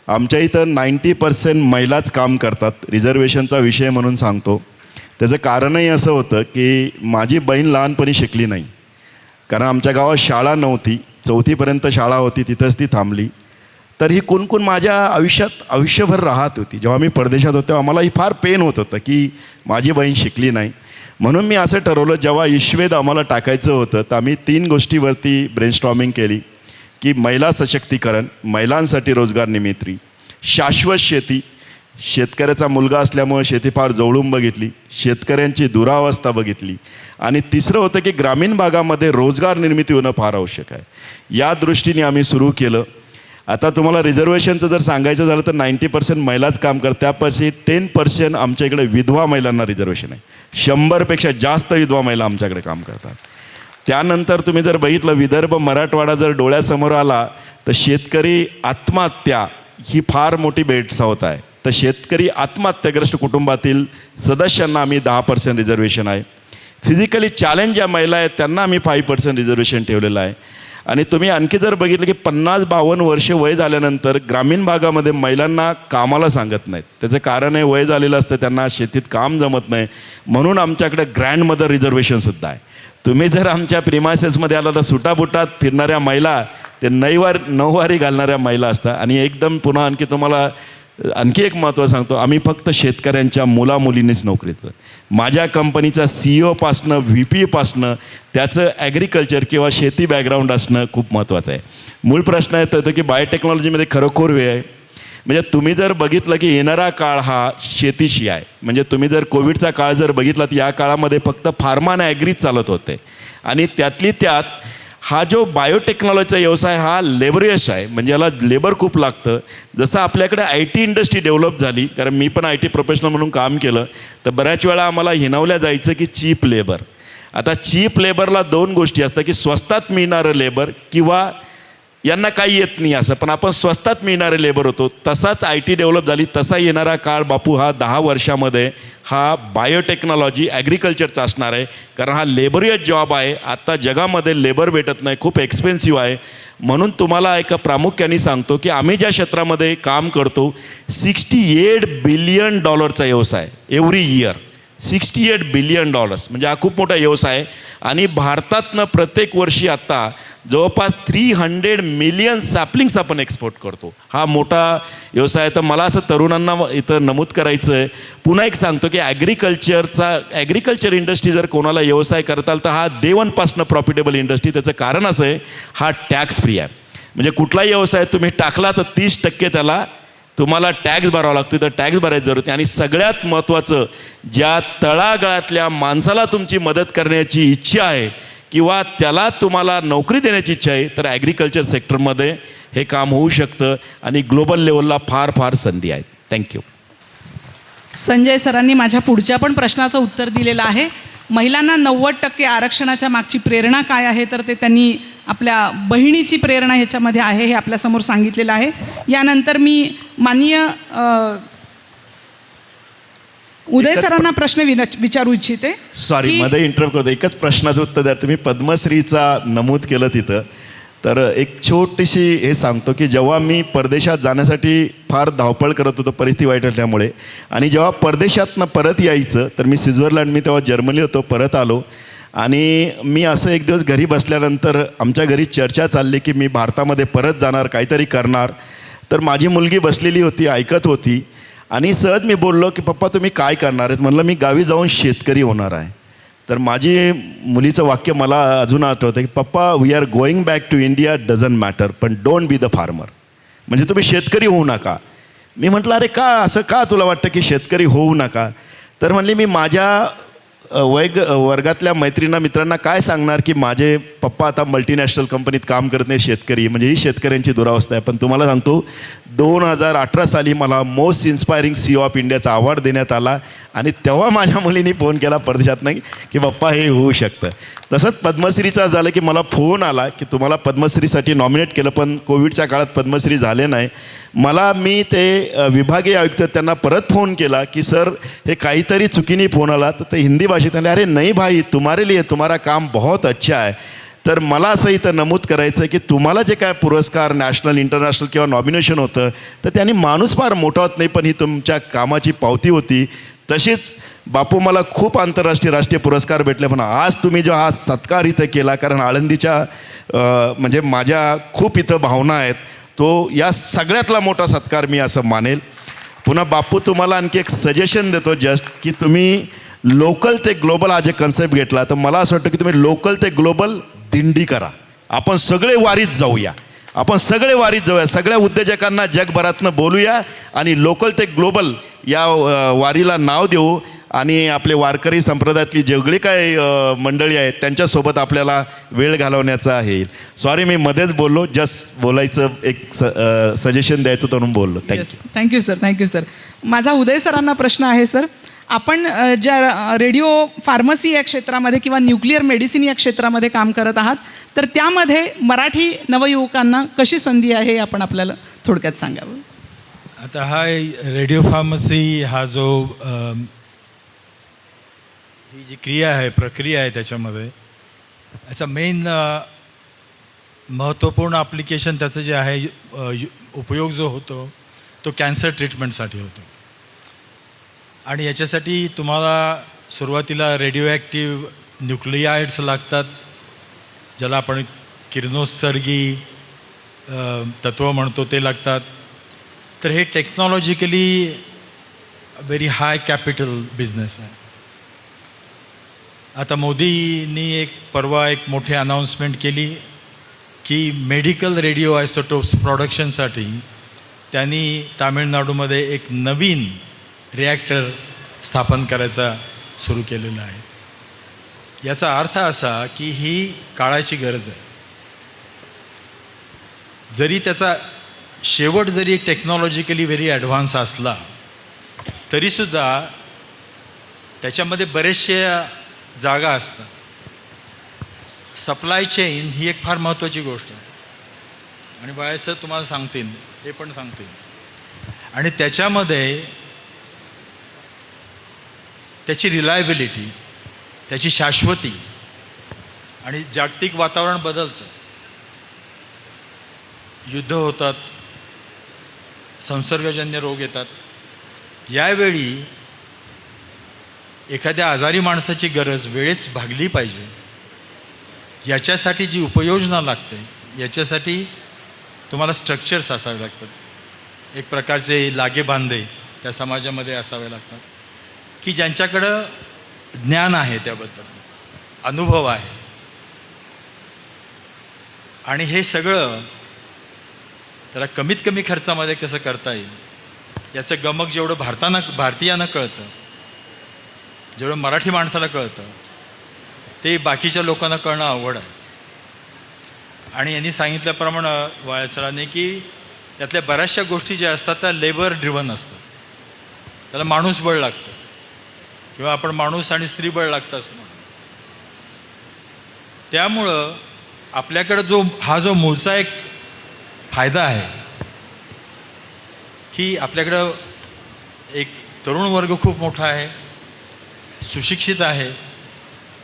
आमच्या इथं 90% महिलाच काम करतात. रिझर्वेशनचा विषय म्हणून सांगतो. त्याचं कारणही असं होतं की माझी बहीण लहानपणी शिकली नाही, कारण आमच्या गावात शाळा नव्हती. 4थीपर्यंत शाळा होती, तिथंच ती थांबली. तर ही कुणकुण माझ्या आयुष्यभर राहत होती. जेव्हा मी परदेशात होतो आम्हाला ही फार पेन होत होतं की माझी बहीण शिकली नाही. म्हणून मी असं ठरवलं, जेव्हा ईश्वेद आम्हाला टाकायचं होतं तर आम्ही 3 गोष्टीवरती ब्रेनस्टॉर्मिंग केली की महिला सशक्तीकरण, महिलांसाठी रोजगार निर्मिती, शाश्वत शेती. शेतकऱ्याचा मुलगा असल्यामुळे शेती फार जवळून बघितली, शेतकऱ्यांची दुरावस्था बघितली. आणि तिसरं होतं की ग्रामीण भागामध्ये रोजगार निर्मिती होणं फार आवश्यक आहे. या दृष्टीने आम्ही सुरू केलं. आता तुम्हाला रिझर्वेशनचं जर सांगायचं झालं तर 90% महिलाच काम करतात. त्यापैकी 10% आमच्या इकडे विधवा महिलांना रिझर्वेशन आहे. 100पेक्षा जास्त विधवा महिला आमच्याकडे काम करतात. त्यानंतर तुम्ही जर बघितलं विदर्भ मराठवाडा जर डोळ्यासमोर आला तर शेतकरी आत्महत्या ही फार मोठी भेडसावत आहे. तर शेतकरी आत्महत्याग्रस्त कुटुंबातील सदस्यांना आम्ही 10% रिझर्वेशन आहे. फिजिकली चॅलेंज ज्या महिला आहेत त्यांना आम्ही 5% रिझर्वेशन ठेवलेलं आहे. आणि तुम्ही आणखी जर बघितलं की 50-52 वर्ष वय झाल्यानंतर ग्रामीण भागामध्ये महिलांना कामाला सांगत नाहीत. त्याचं कारण आहे वय झालेलं असतं, त्यांना शेतीत काम जमत नाही, म्हणून आमच्याकडे ग्रँड मदर रिझर्वेशनसुद्धा आहे. तुम्ही जर आमच्या प्रिमायसेसमध्ये आला तर सुटाबुटात फिरणाऱ्या महिला ते नऊवारी घालणाऱ्या महिला असतात. आणि एकदम पुन्हा आणखी तुम्हाला आणखी एक महत्त्व सांगतो, आम्ही फक्त शेतकऱ्यांच्या मुलामुलींनीच नोकरीचं. माझ्या कंपनीचा CEO VP त्याचं ॲग्रिकल्चर किंवा शेती बॅकग्राऊंड असणं खूप महत्त्वाचं आहे. मूळ प्रश्न येतो की बायोटेक्नॉलॉजीमध्ये खरोखर वेळ आहे. म्हणजे तुम्ही जर बघितलं की येणारा काळ हा शेतीशी आहे. म्हणजे तुम्ही जर कोविडचा काळ जर बघितला तर या काळामध्ये फक्त फार्मा आणि ॲग्रीज चालत होते. आणि त्यातली त्यात हा जो बायोटेक्नॉलॉजीचा व्यवसाय हा लेबरियस आहे. म्हणजे याला लेबर खूप लागतं. जसं आपल्याकडे IT इंडस्ट्री डेव्हलप झाली, कारण मी पण IT प्रोफेशनल म्हणून काम केलं, तर बऱ्याच वेळा आम्हाला हिणावल्या जायचं की चीप लेबर. आता चीप लेबरला 2 गोष्टी असतात की स्वस्तात मिळणारं लेबर किंवा यांना काही येत नाही असं, पण आपण स्वस्तात मिळणारे लेबर होतो. तसाच IT डेव्हलप झाली. तसा येणारा काळ बापू हा 10 वर्षामध्ये हा बायोटेक्नॉलॉजी ॲग्रिकल्चरचा असणार आहे. कारण हा लेबरियस जॉब आहे. आता जगामध्ये लेबर भेटत नाही, खूप एक्सपेन्सिव्ह आहे. म्हणून तुम्हाला एका प्रामुख्याने सांगतो की आम्ही ज्या क्षेत्रामध्ये काम करतो $68 बिलियन व्यवसाय एव्हरी इयर. $68 बिलियन म्हणजे हा खूप मोठा व्यवसाय आहे. आणि भारतातनं प्रत्येक वर्षी आत्ता जवळपास 300 मिलियन सॅपलिंग्स आपण एक्सपोर्ट करतो. हा मोठा व्यवसाय आहे. तर मला असं तरुणांना इथं नमूद करायचं आहे, पुन्हा एक सांगतो की ॲग्रिकल्चर इंडस्ट्री जर कोणाला व्यवसाय करताल तर हा day 1 पासनं प्रॉफिटेबल इंडस्ट्री. त्याचं कारण असं आहे, हा टॅक्स फ्री आहे. म्हणजे कुठलाही व्यवसाय तुम्ही टाकला तर 30% त्याला तुम्हाला टॅक्स भरावा लागतो. तर टॅक्स भरायची जरूरत नाही. आणि सगळ्यात महत्त्वाचं, ज्या तळागाळातल्या माणसाला तुमची मदत करण्याची इच्छा आहे किंवा त्याला तुम्हाला नोकरी देण्याची इच्छा आहे, तर ॲग्रिकल्चर सेक्टरमध्ये हे काम होऊ शकतं. आणि ग्लोबल लेवलला फार फार संधी आहेत. थँक्यू. संजय सरांनी माझ्या पुढच्या पण प्रश्नाचं उत्तर दिलेलं आहे. महिलांना 90% आरक्षणाच्या मागची प्रेरणा काय आहे, तर ते त्यांनी आपल्या बहिणीची प्रेरणा ह्याच्यामध्ये आहे हे आपल्यासमोर सांगितलेलं आहे. यानंतर मी माननीय उदय सरांना प्रश्न विचारू इच्छिते. सॉरी, मध्ये इंटरप्ट करतो. एकच प्रश्नाचं उत्तर द्या. तुम्ही पद्मश्रीचा नमूद केलं तिथं, तर एक छोटीशी हे सांगतो की जेव्हा मी परदेशात जाण्यासाठी फार धावपळ करत होतो परिस्थिती वाईट असल्यामुळे, आणि जेव्हा परदेशातनं परत यायचं, तर मी स्वित्झर्लंड, मी तेव्हा जर्मनी होतो, परत आलो. आणि मी असं एक दिवस घरी बसल्यानंतर आमच्या घरी चर्चा चालली की मी भारतामध्ये परत जाणार, काहीतरी करणार. तर माझी मुलगी बसलेली होती, ऐकत होती. आणि सहज मी बोललो की पप्पा तुम्ही काय करणार आहेत? म्हणलं मी गावी जाऊन शेतकरी होणार आहे. तर माझी मुलीचं वाक्य मला अजून आठवतं की पप्पा we are going back to India doesn't matter, पण डोंट बी द फार्मर. म्हणजे तुम्ही शेतकरी होऊ नका. मी म्हटलं अरे का, असं का तुला वाटतं की शेतकरी होऊ नका? तर म्हणली मी माझ्या वर्गातल्या मित्रांना काय सांगणार की माझे पप्पा आता मल्टीनॅशनल कंपनीत काम करत नाही, शेतकरी. म्हणजे ही शेतकऱ्यांची दुरावस्था आहे. पण तुम्हाला सांगतो 2018 साली मला मोस्ट इन्स्पायरिंग CEO ऑफ इंडियाचा अवॉर्ड देण्यात आला. आणि तेव्हा माझ्या मुलीने फोन केला परदेशात नाही की पप्पा हे होऊ शकतं. तसंच पद्मश्रीचा झालं की मला फोन आला की तुम्हाला पद्मश्रीसाठी नॉमिनेट केलं, पण कोविडच्या काळात पद्मश्री झाले नाही. मी ते विभागीय आयुक्त त्यांना परत फोन केला की सर हे काहीतरी चुकीने फोन आला. तर ते हिंदी भाषेत आले, अरे नाही भाई तुम्हारे लिए तुम्हारा काम बहुत अच्छा आहे. तर मला असं इथं नमूद करायचं आहे की तुम्हाला जे काय पुरस्कार नॅशनल इंटरनॅशनल किंवा नॉमिनेशन होतं, तर त्यांनी माणूस फार मोठा होत नाही, पण ही तुमच्या कामाची पावती होती. तशीच बापू मला खूप आंतरराष्ट्रीय राष्ट्रीय पुरस्कार भेटले, पण आज तुम्ही जो हा सत्कार इथं केला, कारण आळंदीच्या म्हणजे माझ्या खूप इथं भावना आहेत, तो या सगळ्यातला मोठा सत्कार मी असं मानेल. पुन्हा बापू तुम्हाला आणखी एक सजेशन देतो जस्ट की तुम्ही लोकल ते ग्लोबल हा जे कन्सेप्ट घेतला, तर मला असं वाटतं की तुम्ही लोकल ते ग्लोबल दिंडी करा. आपण सगळे वारीत जाऊया, सगळ्या उद्योजकांना जगभरातनं बोलूया आणि लोकल ते ग्लोबल या वारीला नाव देऊ. आणि आपले वारकरी संप्रदायातली जेवढी काय मंडळी आहेत त्यांच्यासोबत आपल्याला वेळ घालवण्याचा हे येईल. सॉरी मी मध्येच बोललो, जस्ट बोलायचं एक सजेशन द्यायचं म्हणून बोललो. थँक्यू. Thank you sir. माझा उदय सरांना प्रश्न आहे सर. आपण ज्या रेडिओ फार्मसी या क्षेत्रामध्ये किंवा न्यूक्लिअर मेडिसिन या क्षेत्रामध्ये काम करत आहात, तर त्यामध्ये मराठी नवयुवकांना कशी संधी आहे हे आपण आपल्याला थोडक्यात सांगावं. आता हा रेडिओ फार्मसी हा जो ही जी क्रिया आहे, प्रक्रिया आहे, त्याच्यामध्ये याचा मेन महत्त्वपूर्ण ॲप्लिकेशन त्याचं जे आहे उपयोग जो होतो तो कॅन्सर ट्रीटमेंटसाठी होतो. आणि याच्यासाठी तुम्हाला सुरुवातीला रेडिओ ॲक्टिव्ह न्यूक्लियाइड्स लागतात, ज्याला आपण किरणोत्सर्गी तत्त्व म्हणतो, ते लागतात. तर हे technologically very high capital business आहे. आता मोदींनी परवा एक मोठी अनाऊन्समेंट केली की मेडिकल रेडिओ आयसोटोप्स प्रोडक्शनसाठी त्यांनी तामिळनाडूमध्ये एक नवीन रिॲक्टर स्थापन करायचा सुरू केलेला आहे. याचा अर्थ असा की ही काळाची गरज आहे. जरी त्याचा शेवट जरी टेक्नॉलॉजिकली व्हेरी ॲडव्हान्स असला तरीसुद्धा त्याच्यामध्ये बरेचसे जागा असतात. सप्लाय चेन ही एक फार महत्त्वाची गोष्ट आहे. आणि बाळासर तुम्हाला सांगतील, हे पण सांगतील. आणि त्याच्यामध्ये त्याची रिलायबिलिटी, त्याची शाश्वती, आणि जागतिक वातावरण बदलतं, युद्ध होतात, संसर्गजन्य रोग येतात. यावेळी एखाद्या आजारी माणसाची गरज वेळेच भागली पाहिजे, याच्यासाठी जी उपयोजना लागते, याच्यासाठी तुम्हाला स्ट्रक्चर्स असावे लागतात. एक प्रकारचे लागेबांधे त्या समाजामध्ये असावे लागतात की ज्यांच्याकडं ज्ञान आहे, त्याबद्दल अनुभव आहे. आणि हे सगळं त्याला कमीत कमी खर्चामध्ये कसं करता येईल याचं गमक जेवढं भारतीयांना कळतं, जेवढं मराठी माणसाला कळतं, ते बाकीच्या लोकांना कळणं अवघड आहे. आणि यांनी सांगितल्याप्रमाणे वायसरांनी की यातल्या बऱ्याचशा गोष्टी ज्या असतात त्या लेबर ड्रिव्हन असतात. त्याला माणूसबळ लागतं, किंवा आपण माणूस आणि स्त्रीबळ लागतं असं म्हणतो. त्यामुळं आपल्याकडं हा जो मूळचा एक फायदा आहे की आपल्याकडं एक तरुण वर्ग खूप मोठा आहे, सुशिक्षित आहे,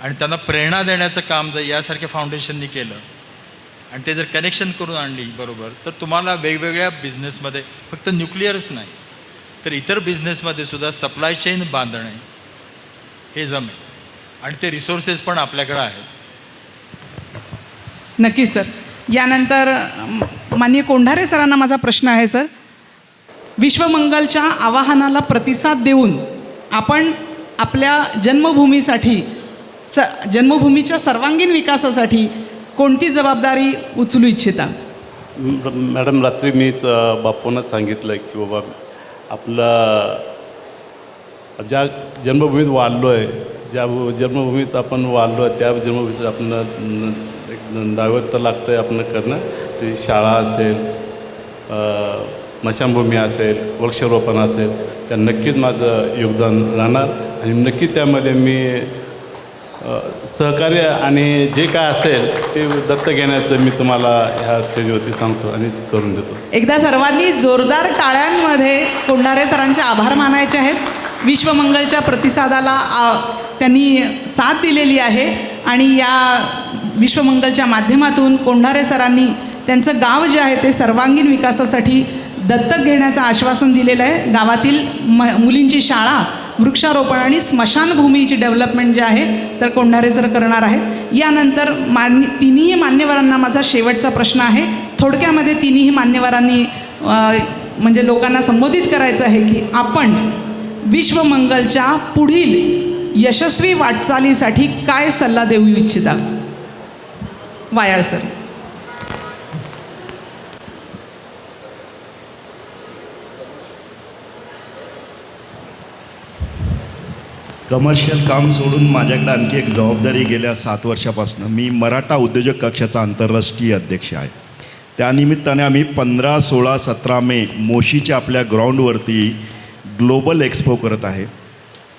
आणि त्यांना प्रेरणा देण्याचं काम जर यासारख्या फाउंडेशननी केलं आणि ते जर कनेक्शन करून आणली बरोबर, तर तुम्हाला वेगवेगळ्या बिझनेसमध्ये, फक्त न्यूक्लिअरच नाही तर इतर बिझनेसमध्ये सुद्धा सप्लाय चेन बांधणे हे जमेल. आणि ते रिसोर्सेस पण आपल्याकडे आहेत. नक्कीच सर. यानंतर माननीय कोंढारे सरांना माझा प्रश्न आहे सर. विश्वमंगलच्या आवाहनाला प्रतिसाद देऊन आपण आपल्या जन्मभूमीसाठी जन्मभूमीच्या सर्वांगीण विकासासाठी कोणती जबाबदारी उचलू इच्छिता? मॅडम, रात्री मीच बापूंनाच सांगितलं की बाबा आपलं ज्या जन्मभूमीत वाढलो आहे, ज्या जन्मभूमीत आपण वाढलो आहे त्या जन्मभूमीचं आपण एक दावेत तर लागतं आहे आपण करणं. ते शाळा असेल, स्मशानभूमी असेल, वृक्षारोपण असेल, त्या नक्कीच माझं योगदान राहणार. आणि नक्की त्यामध्ये मी सहकार्य आणि जे काय असेल ते दत्त घेण्याचं मी तुम्हाला ह्या स्टेजवरती सांगतो आणि करून देतो. एकदा सर्वांनी जोरदार टाळ्यांमध्ये कोंढारे सरांचे आभार मानायचे आहेत. विश्वमंगलच्या प्रतिसादाला त्यांनी साथ दिलेली आहे आणि या विश्वमंगलच्या माध्यमातून कोंढारे सरांनी त्यांचं गाव जे आहे ते सर्वांगीण विकासासाठी दत्तक घेण्याचं आश्वासन दिलेलं आहे. गावातील मुलींची शाळा, वृक्षारोपण आणि स्मशानभूमीची डेव्हलपमेंट जे आहे तर कोंढारे सर करणार आहेत. यानंतर तिन्ही मान्यवरांना माझा शेवटचा प्रश्न आहे. थोडक्यामध्ये तिन्ही मान्यवरांनी म्हणजे लोकांना संबोधित करायचं आहे की आपण विश्वमंगलच्या पुढील यशस्वी वाटचालीसाठी काय सल्ला देऊ इच्छिता? वायाळ सर. कमर्शियल काम सोडून माझ्याकडे आणखी एक जबाबदारी गेल्या 7 वर्षापासून. मी मराठा उद्योजक कक्षाचा आंतरराष्ट्रीय अध्यक्ष आहे. त्यानिमित्ताने आम्ही 15, 16, 17 मे मोशीच्या आपल्या ग्राउंडवरती ग्लोबल एक्सपो करत आहे.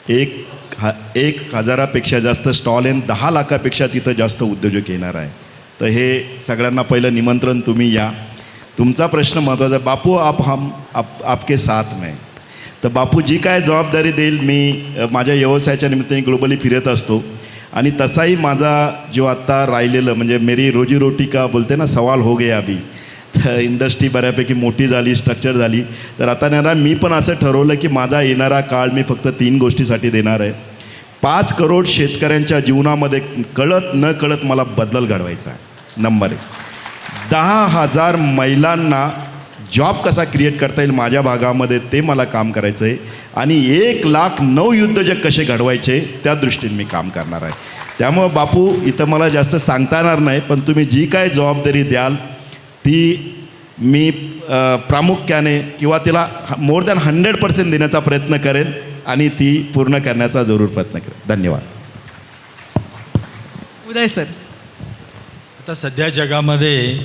1,000पेक्षा जास्त स्टॉल आहे, 10 लाखापेक्षा तिथं जास्त उद्योजक येणार आहे. तर हे सगळ्यांना पहिलं निमंत्रण, तुम्ही या. तुमचा प्रश्न महत्त्वाचा, बापू आपके साथ में. तर बापू जी काय जबाबदारी देईल, मी माझ्या व्यवसायाच्या निमित्ताने ग्लोबली फिरत असतो आणि तसाही माझा जो आत्ता राहिलेलं म्हणजे मेरी रोजीरोटी का बोलते ना सवाल हो गया अभी. तर इंडस्ट्री बऱ्यापैकी मोठी झाली, स्ट्रक्चर झाली, तर आता येणारा मी पण असं ठरवलं की माझा येणारा काळ मी फक्त 3 गोष्टीसाठी देणार आहे. 5 करोड शेतकऱ्यांच्या जीवनामध्ये कळत न कळत मला बदल घडवायचा आहे. नंबर 1. 10,000 महिलांना जॉब कसा क्रिएट करता येईल माझ्या भागामध्ये, ते मला काम करायचं आहे. आणि 1,00,000 नवउद्योजक कसे घडवायचे त्या दृष्टीने मी काम करणार आहे. त्यामुळं बापू इथं मला जास्त सांगता येणार नाही, पण तुम्ही जी काय जबाबदारी द्याल ती मी प्रामुख्याने किंवा तिला मोर दॅन 100% देण्याचा प्रयत्न करेन आणि ती पूर्ण करण्याचा जरूर प्रयत्न करेन. धन्यवाद. उदय सर. आता सध्या जगामध्ये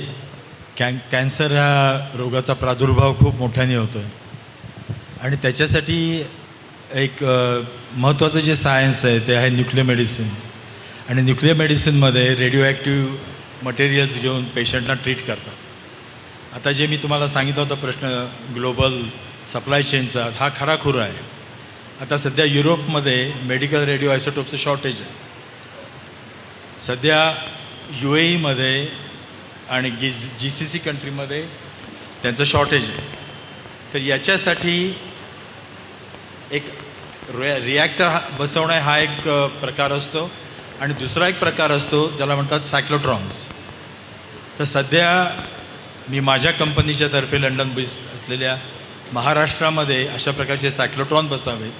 कॅन्सर हा रोगाचा प्रादुर्भाव खूप मोठ्याने होतो आहे आणि त्याच्यासाठी एक महत्त्वाचं जे सायन्स आहे ते आहे न्यूक्लिअर मेडिसिन. आणि न्यूक्लिअर मेडिसिनमध्ये रेडिओ ॲक्टिव्ह मटेरियल्स घेऊन पेशंटना ट्रीट करतात. आता जे मी तुम्हाला सांगितलं होतं प्रश्न ग्लोबल सप्लाय चेनचा, हा खराखुरा आहे. आता सध्या युरोपमध्ये मेडिकल रेडिओ आयसोटोपचं शॉर्टेज आहे. सध्या UAEमध्ये आणि GCC कंट्रीमध्ये त्यांचं शॉर्टेज आहे. तर याच्यासाठी एक रिॲक्टर बसवणं हा एक प्रकार असतो आणि दुसरा एक प्रकार असतो ज्याला म्हणतात सायक्लोट्रॉन्स. तर सध्या मी माझ्या कंपनीच्या तर्फे लंडन बेस असलेल्या महाराष्ट्रामध्ये अशा प्रकारचे सायक्लोट्रॉन बसावे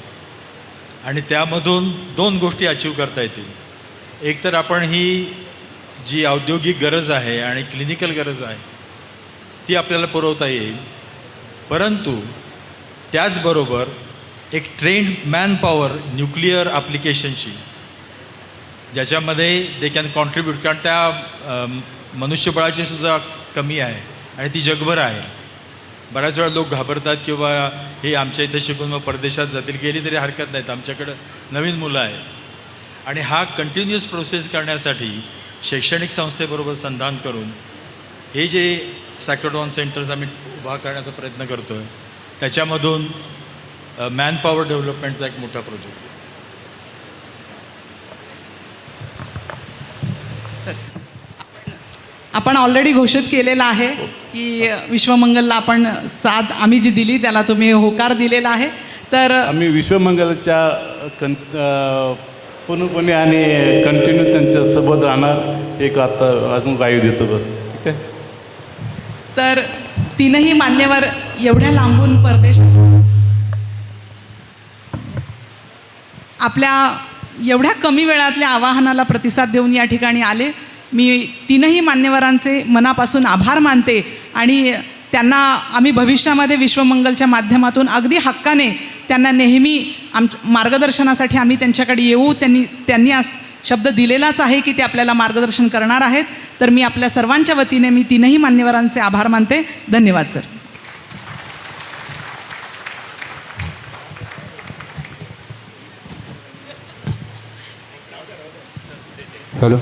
आणि त्यामधून 2 गोष्टी अचीव करता येतील. एक तर आपण ही जी औद्योगिक गरज आहे आणि क्लिनिकल गरज आहे ती आपल्याला पुरवता येईल, परंतु त्याचबरोबर एक ट्रेंड मॅनपॉवर न्यूक्लिअर ॲप्लिकेशनशी ज्याच्यामध्ये दे कॅन कॉन्ट्रीब्यूट, कारण त्या मनुष्यबळाची सुद्धा कमी आहे आणि ती जगभर आहे. बऱ्याच वेळा लोक घाबरतात किंवा हे आमच्या इथे शिकून मग परदेशात जातील, गेली तरी हरकत नाहीत, आमच्याकडं नवीन मुलं आहेत. आणि हा कंटिन्युअस प्रोसेस करण्यासाठी शैक्षणिक संस्थेबरोबर संधान करून हे जे सायक्लोट्रॉन सेंटर्स आम्ही उभा करण्याचा प्रयत्न करतो आहे त्याच्यामधून मॅनपॉवर डेव्हलपमेंटचा एक मोठा प्रोजेक्ट आहे. आपण ऑलरेडी घोषित केलेलं आहे की विश्वमंगलला आपण साथ आम्ही जी दिली त्याला तुम्ही होकार दिलेला आहे. तर आम्ही विश्वमंगलच्या पूर्णपणे आणि कंटिन्यू त्यांच्या सोबत राहणार. एक आता अजून वायू देतो बस. ठीक आहे. तर 3ही मान्यवर एवढ्या लांबून परदेश आपल्या एवढ्या कमी वेळातल्या आवाहनाला प्रतिसाद देऊन या ठिकाणी आले. मी 3ही मान्यवरांचे मनापासून आभार मानते आणि त्यांना आम्ही भविष्यामध्ये विश्वमंगलच्या माध्यमातून अगदी हक्काने त्यांना नेहमी मार्गदर्शनासाठी आम्ही त्यांच्याकडे येऊ. त्यांनी आज शब्द दिलेलाच आहे की ते आपल्याला मार्गदर्शन करणार आहेत. तर मी आपल्या सर्वांच्या वतीने मी 3ही मान्यवरांचे आभार मानते. धन्यवाद सर. हॅलो.